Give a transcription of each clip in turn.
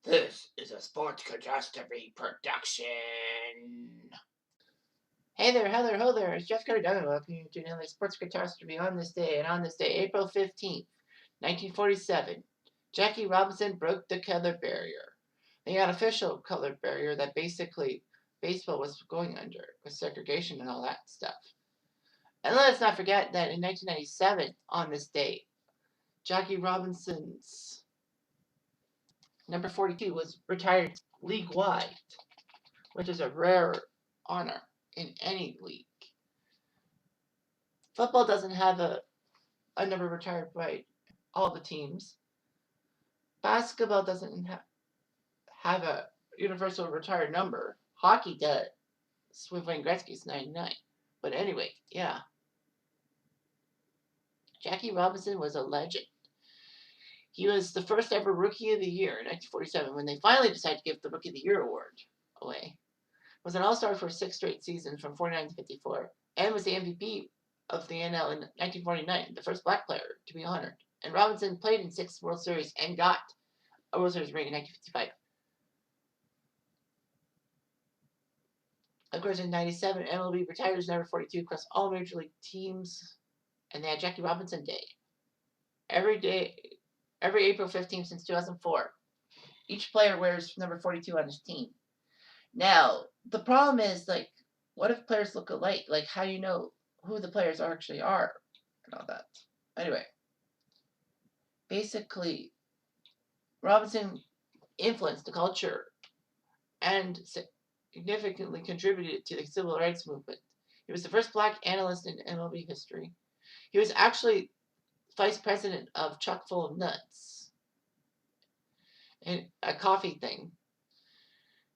This is a Sports Catastrophe production. Hey there, hello there, ho there. It's Jeff Cardone. Welcome you to another Sports Catastrophe on this day. And on this day, April 15th, 1947, Jackie Robinson broke the color barrier. The unofficial color barrier that basically baseball was going under with segregation and all that stuff. And let's not forget that in 1997, on this day, Jackie Robinson's number 42 was retired league-wide, which is a rare honor in any league. Football doesn't have a number retired by all the teams. Basketball doesn't have a universal retired number. Hockey does, with Wayne Gretzky's 99. But anyway, yeah. Jackie Robinson was a legend. He was the first ever Rookie of the Year in 1947 when they finally decided to give the Rookie of the Year award away. Was an All-Star for 6 straight seasons from 49 to 54 and was the MVP of the NL in 1949, the first black player to be honored. And Robinson played in 6 World Series and got a World Series ring in 1955. Of course, in 97, MLB retired as number 42 across all major league teams, and they had Jackie Robinson Day. Every April 15th since 2004. Each player wears number 42 on his team. Now, the problem is, like, what if players look alike? Like, how do you know who the players actually are and all that? Anyway, basically, Robinson influenced the culture and significantly contributed to the civil rights movement. He was the first black analyst in MLB history. He was actually vice president of Chock Full of Nuts, and a coffee thing.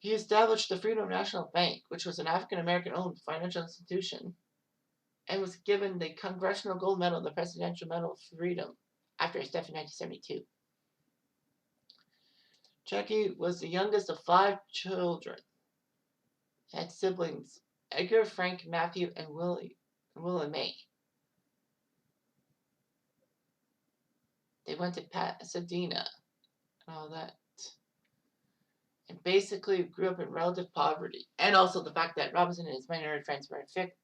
He established the Freedom National Bank, which was an African-American owned financial institution, and was given the Congressional Gold Medal, the Presidential Medal of Freedom, after his death in 1972. Jackie was the youngest of 5 children. He had siblings Edgar, Frank, Matthew, and Will and May. They went to Pasadena and all that. And basically grew up in relative poverty. And also the fact that Robinson and his minority friends were affected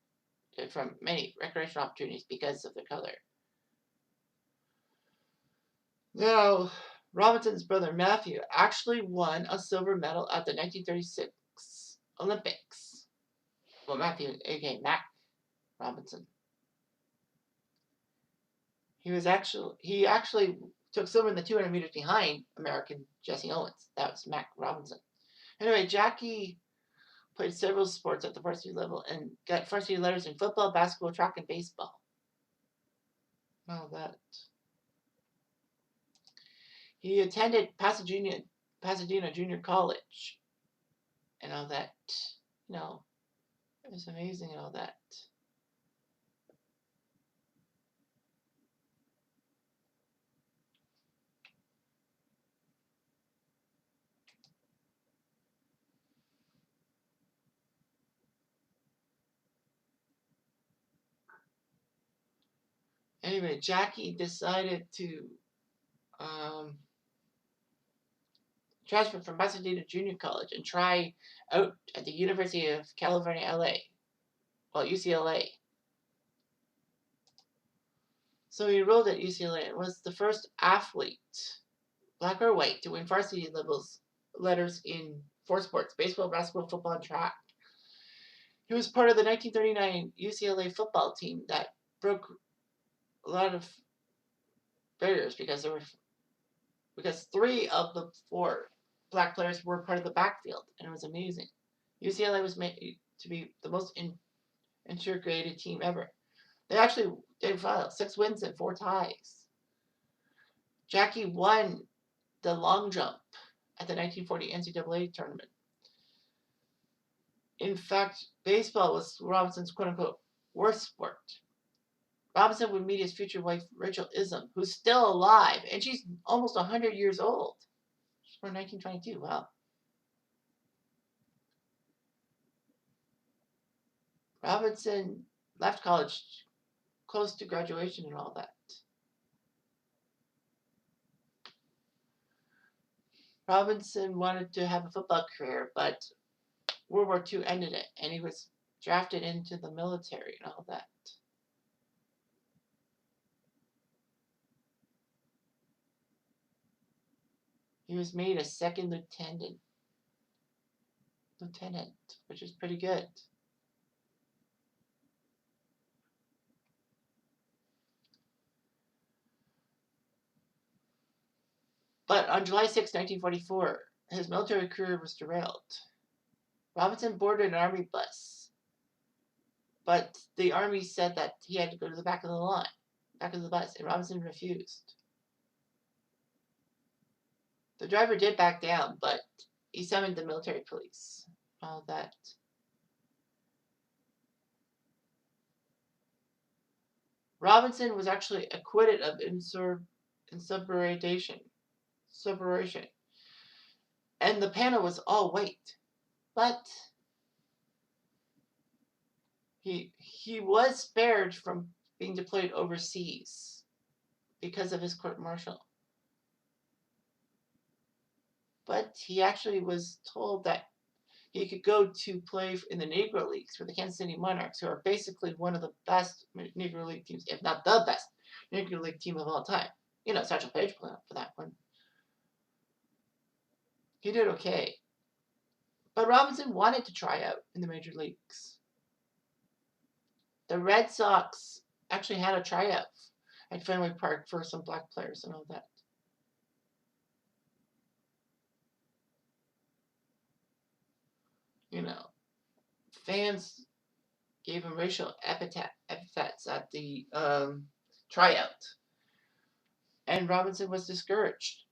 from many recreational opportunities because of their color. Now, Robinson's brother Matthew actually won a silver medal at the 1936 Olympics. Well, Matthew, aka Mac Robinson. He actually took silver in the 200 meters behind American Jesse Owens. That was Mac Robinson. Anyway, Jackie played several sports at the varsity level and got varsity letters in football, basketball, track, and baseball. All that. He attended Pasadena Junior College and all that. You know, it was amazing and all that. Anyway, Jackie decided to transfer from Pasadena Junior College and try out at the University of California, LA. Well, UCLA. So he enrolled at UCLA and was the first athlete, black or white, to win varsity letters in 4 sports: baseball, basketball, football, and track. He was part of the 1939 UCLA football team that broke a lot of barriers because 3 of the 4 black players were part of the backfield, and it was amazing. UCLA was made to be the most integrated team ever. They actually did file 6 wins and 4 ties. Jackie won the long jump at the 1940 NCAA tournament. In fact, baseball was Robinson's quote-unquote worst sport. Robinson would meet his future wife, Rachel Ism, who's still alive, and she's almost 100 years old. She's born 1922. Wow. Robinson left college close to graduation and all that. Robinson wanted to have a football career, but World War II ended it, and he was drafted into the military and all that. He was made a second lieutenant, which is pretty good. But on July 6, 1944, his military career was derailed. Robinson boarded an army bus, but the army said that he had to go to the back of the line, back of the bus, and Robinson refused. The driver did back down, but he summoned the military police. All that. Robinson was actually acquitted of insubordination. And the panel was all white. But he was spared from being deployed overseas because of his court martial. But he actually was told that he could go to play in the Negro Leagues for the Kansas City Monarchs, who are basically one of the best Negro League teams, if not the best Negro League team of all time. You know, Satchel Paige played for that one. He did okay. But Robinson wanted to try out in the major leagues. The Red Sox actually had a tryout at Fenway Park for some black players and all that. You know, fans gave him racial epithets at the tryout, and Robinson was discouraged.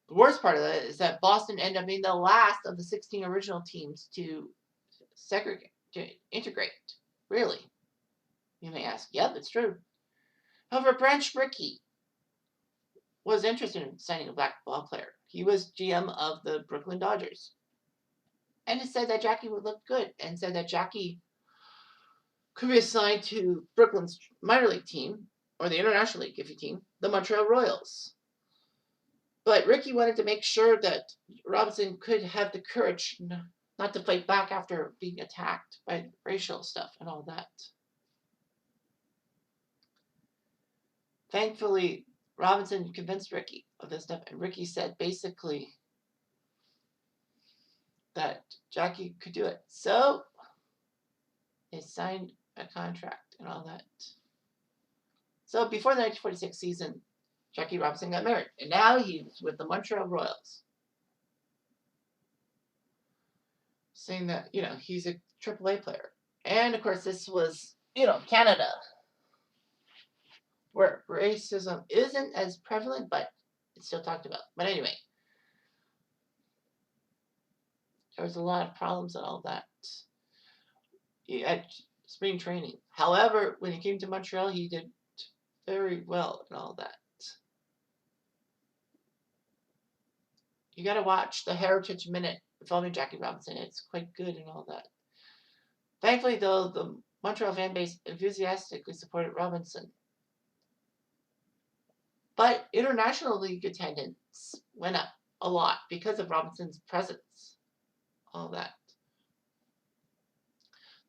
The worst part of that is that Boston ended up being the last of the 16 original teams to integrate. Really? You may ask. Yep, it's true. However, Branch Rickey was interested in signing a black ball player. He was GM of the Brooklyn Dodgers. And it said that Jackie would look good, and said that Jackie could be assigned to Brooklyn's minor league team, or the International League, if you team, the Montreal Royals. But Rickey wanted to make sure that Robinson could have the courage not to fight back after being attacked by racial stuff and all that. Thankfully, Robinson convinced Rickey of this stuff, and Rickey said basically that Jackie could do it. So they signed a contract and all that. So before the 1946 season, Jackie Robinson got married, and now he's with the Montreal Royals. Saying that, you know, he's a AAA player. And of course, this was, you know, Canada, where racism isn't as prevalent, but it's still talked about. But anyway, there was a lot of problems and all that. He had spring training. However, when he came to Montreal, he did very well and all that. You got to watch the Heritage Minute following Jackie Robinson. It's quite good and all that. Thankfully, though, the Montreal fan base enthusiastically supported Robinson. But international league attendance went up a lot because of Robinson's presence. All that.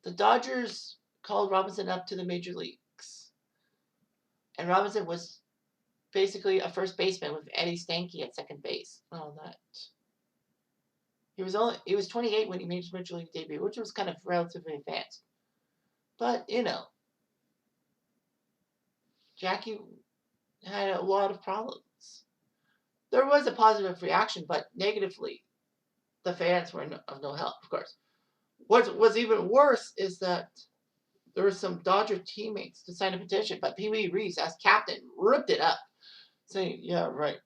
The Dodgers called Robinson up to the major leagues. And Robinson was basically a first baseman with Eddie Stanky at second base. All that. He was 28 when he made his major league debut, which was kind of relatively advanced. But, you know, Jackie had a lot of problems. There was a positive reaction, but negatively, the fans were of no help, of course. What was even worse is that there were some Dodger teammates to sign a petition, but Pee Wee Reese, as captain, ripped it up, saying, yeah, right.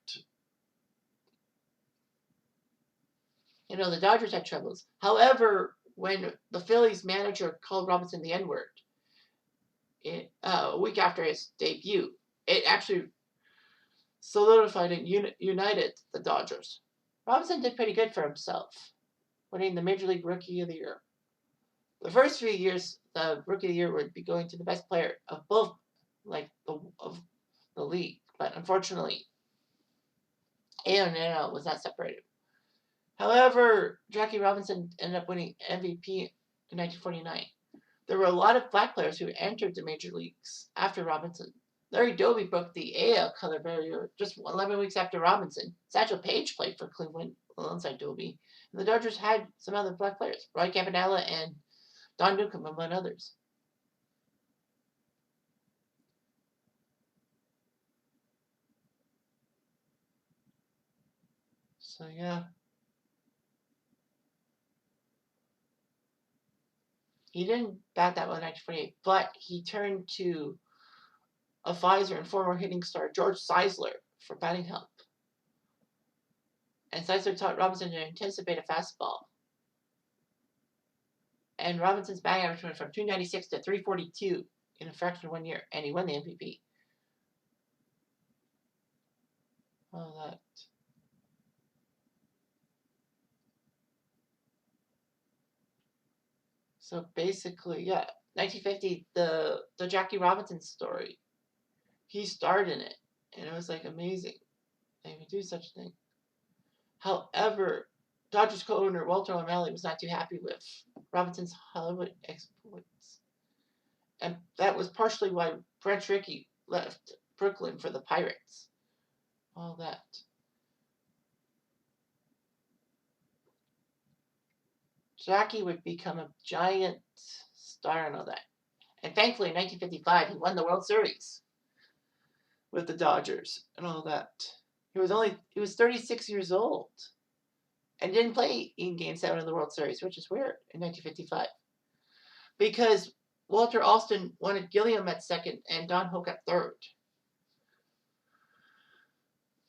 You know, the Dodgers had troubles. However, when the Phillies manager called Robinson the N-word, a week after his debut, it actually solidified and united the Dodgers. Robinson did pretty good for himself, winning the Major League Rookie of the Year. The first 3 years, the Rookie of the Year would be going to the best player of both, of the league. But unfortunately, AL and NL was not separated. However, Jackie Robinson ended up winning MVP in 1949. There were a lot of black players who entered the major leagues after Robinson. Larry Doby broke the AL color barrier just 11 weeks after Robinson. Satchel Paige played for Cleveland alongside Doby. And the Dodgers had some other black players, Roy Campanella and Don Newcomb, among others. So, yeah. He didn't bat that well in 1948, but he turned to a Pfizer and former hitting star George Seisler for batting help. And Seisler taught Robinson to anticipate a fastball. And Robinson's batting average went from 296 to 342 in a fraction of 1 year, and he won the MVP. Oh, that. So basically, yeah, 1950, the Jackie Robinson story. He starred in it, and it was like amazing. They would do such a thing. However, Dodgers co-owner Walter O'Malley was not too happy with Robinson's Hollywood exploits, and that was partially why Branch Rickey left Brooklyn for the Pirates. All that. Jackie would become a giant star and all that. And thankfully, in 1955, he won the World Series with the Dodgers and all that. He was 36 years old and didn't play in Game 7 of the World Series, which is weird, in 1955. Because Walter Alston wanted Gilliam at second and Don Hoke at third.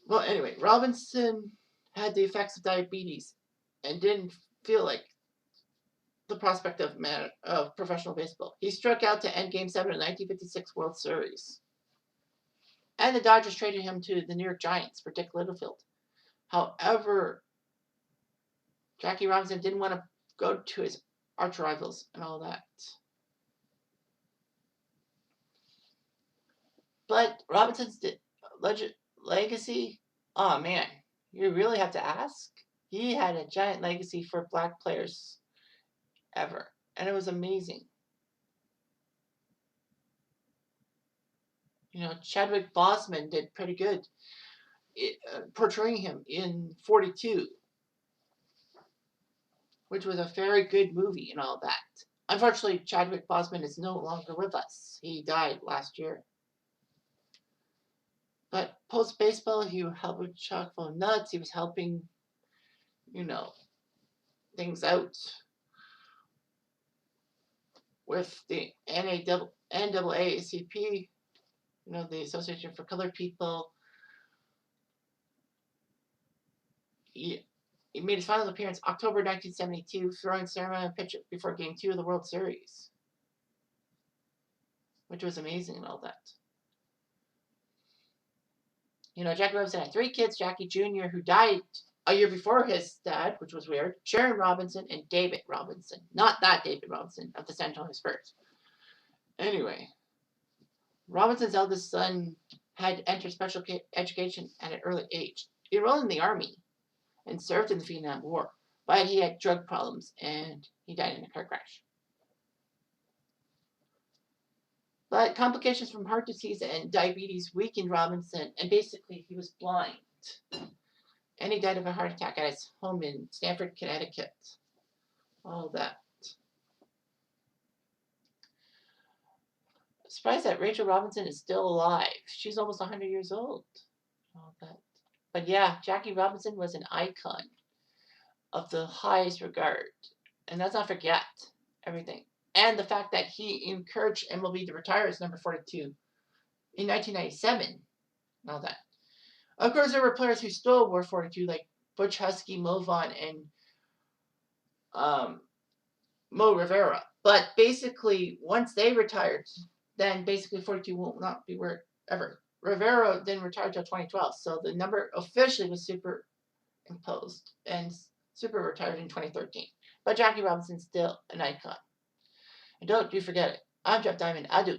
Well, anyway, Robinson had the effects of diabetes and didn't feel like the prospect of professional baseball. He struck out to end Game 7 of the 1956 World Series. And the Dodgers traded him to the New York Giants for Dick Littlefield. However, Jackie Robinson didn't want to go to his arch rivals and all that. But Robinson's legacy, oh man, you really have to ask. He had a giant legacy for black players ever, and it was amazing. You know, Chadwick Boseman did pretty good portraying him in 42, which was a very good movie and all that. Unfortunately, Chadwick Boseman is no longer with us. He died last year. But post baseball, he helped with Chocolate Nuts. He was helping, you know, things out with the NAACP, you know, the Association for Colored People. He made his final appearance October 1972, throwing ceremonial pitch before Game 2 of the World Series, which was amazing and all that. You know, Jackie Robinson had 3 kids, Jackie Jr., who died a year before his dad, which was weird, Sharon Robinson, and David Robinson. Not that David Robinson of the San Antonio Spurs. Anyway, Robinson's eldest son had entered special education at an early age. He enrolled in the Army and served in the Vietnam War, but he had drug problems and he died in a car crash. But complications from heart disease and diabetes weakened Robinson, and basically he was blind. And he died of a heart attack at his home in Stamford, Connecticut. All that. Surprised that Rachel Robinson is still alive. She's almost 100 years old. All that. But yeah, Jackie Robinson was an icon of the highest regard. And let's not forget everything. And the fact that he encouraged MLB to retire as number 42 in 1997. And all that. Of course, there were players who still wore 42, like Butch Husky, Mo Vaughn, and Mo Rivera. But basically, once they retired, then basically 42 will not be where ever. Rivera then retired until 2012, so the number officially was superimposed, and Super retired in 2013. But Jackie Robinson's still an icon. And don't you forget it. I'm Jeff Diamond. Adieu.